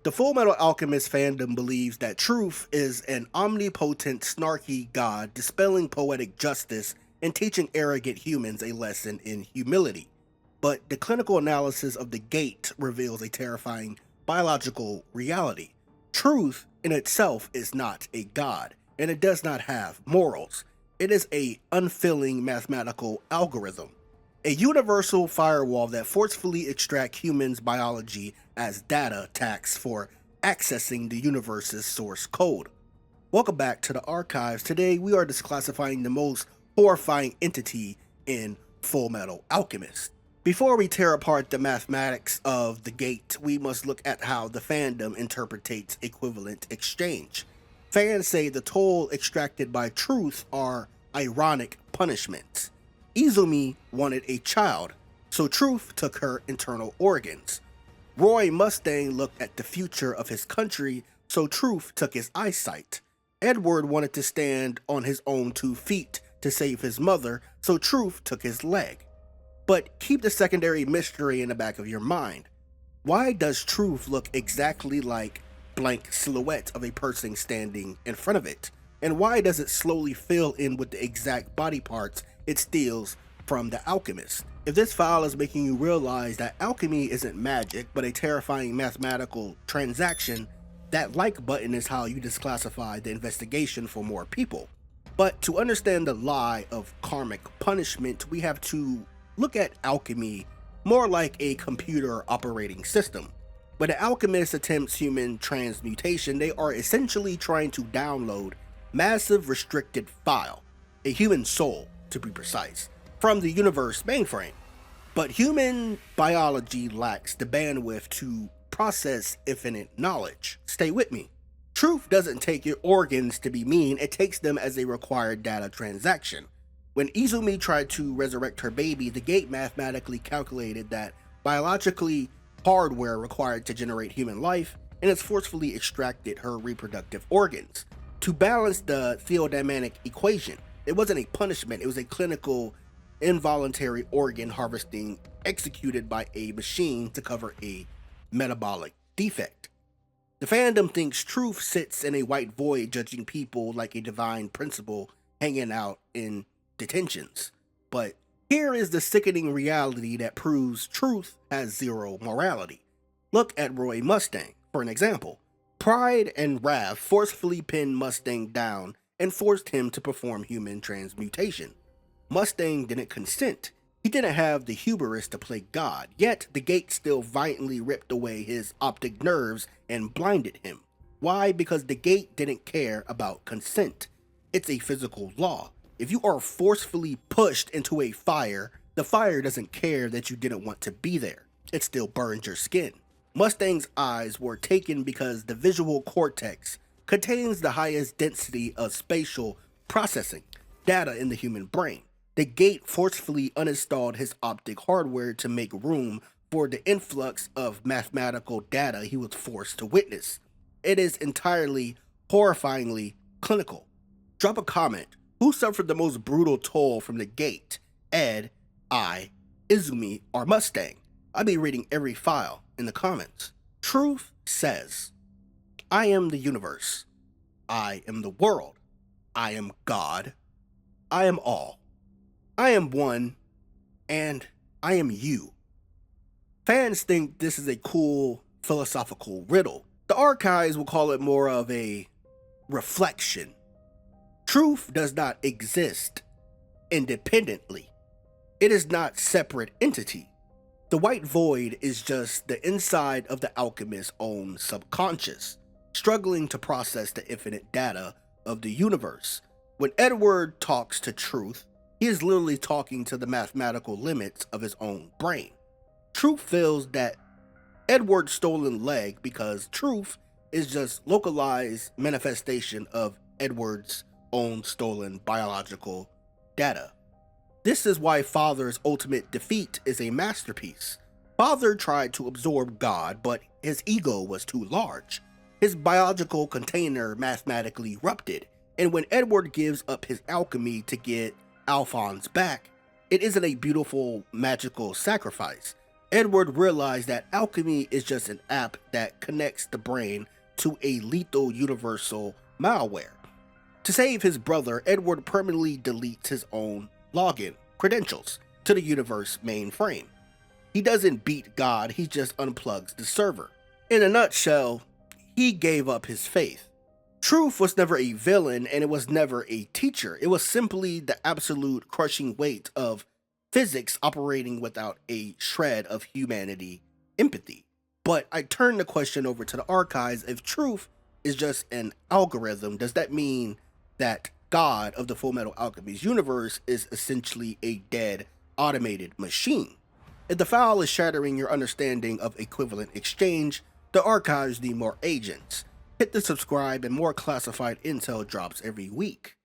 The Fullmetal Alchemist fandom believes that truth is an omnipotent, snarky god dispelling poetic justice and teaching arrogant humans a lesson in humility. But the clinical analysis of the gate reveals a terrifying biological reality. Truth in itself is not a god, and it does not have morals. It is a unfeeling mathematical algorithm, a universal firewall that forcefully extracts humans' biology as data tax for accessing the universe's source code. Welcome back to the archives. Today we are declassifying the most horrifying entity in Fullmetal Alchemist. Before we tear apart the mathematics of the gate, we must look at how the fandom interprets equivalent exchange. Fans say the toll extracted by truth are ironic punishments. 𝐬𝐮𝐬𝐫𝐸 wanted a child, so truth took her internal organs. 𝐸𝐮𝐻 looked at the future of his country, so truth took his eyesight. Edward wanted to stand on his own 2 feet to save his mother, so truth took his leg. But keep the secondary mystery in the back of your mind. Why does truth look exactly like blank silhouette of a person standing in front of it? And why does it slowly fill in with the exact body parts it steals from the alchemist? If this file is making you realize that alchemy isn't magic but a terrifying mathematical transaction, that like button is how you declassify the investigation for more people. But to understand the lie of karmic punishment, we have to look at alchemy more like a computer operating system. When the alchemist attempts human transmutation, they are essentially trying to download massive restricted file, a human soul to be precise, from the universe mainframe. But human biology lacks the bandwidth to process infinite knowledge. Stay with me. Truth doesn't take your organs to be mean, it takes them as a required data transaction. When 𝐬𝐮𝐬𝐫𝐸 tried to resurrect her baby, the gate mathematically calculated that biologically hardware required to generate human life, and it's forcefully extracted her reproductive organs. To balance the 𝐬𝐮𝐬𝐫𝐸 equation, it wasn't a punishment, it was a clinical involuntary organ harvesting executed by a machine to cover a metabolic defect. The fandom thinks truth sits in a white void judging people like a divine principle hanging out in detentions. But here is the sickening reality that proves truth has zero morality. Look at 𝐸𝐻𝐻 for an example. Pride and wrath forcefully pinned Mustang down and forced him to perform human transmutation. Mustang didn't consent. He didn't have the hubris to play God, yet the gate still violently ripped away his optic nerves and blinded him. Why? Because the gate didn't care about consent. It's a physical law. If you are forcefully pushed into a fire, the fire doesn't care that you didn't want to be there. It still burns your skin. Mustang's eyes were taken because the visual cortex contains the highest density of spatial processing data in the human brain. The gate forcefully uninstalled his optic hardware to make room for the influx of mathematical data he was forced to witness. It is entirely horrifyingly clinical. Drop a comment. Who suffered the most brutal toll from the gate? Ed, I, 𝐬𝐮𝐬𝐫𝐸, or Mustang? I'll be reading every file in the comments. Truth says, I am the universe. I am the world. I am God. I am all. I am one. And I am you. Fans think this is a cool philosophical riddle. The archives will call it more of a reflection. Truth does not exist independently. It is not separate entity. The white void is just the inside of the alchemist's own subconscious, struggling to process the infinite data of the universe. When Edward talks to truth, he is literally talking to the mathematical limits of his own brain. Truth feels that Edward's stolen leg because truth is just localized manifestation of Edward's own stolen biological data. This is why Father's ultimate defeat is a masterpiece. Father tried to absorb God, but his ego was too large. His biological container mathematically ruptured, and when Edward gives up his alchemy to get Alphonse back, it isn't a beautiful magical sacrifice. Edward realized that alchemy is just an app that connects the brain to a lethal universal malware. To save his brother, Edward permanently deletes his own login credentials to the universe mainframe. He doesn't beat God, he just unplugs the server. In a nutshell, he gave up his faith. Truth was never a villain and it was never a teacher. It was simply the absolute crushing weight of physics operating without a shred of humanity empathy. But I turn the question over to the archives. If truth is just an algorithm, does that mean that God of the Fullmetal Alchemist universe is essentially a dead, automated machine? If the file is shattering your understanding of equivalent exchange, the archives need more agents. Hit the subscribe and more classified intel drops every week.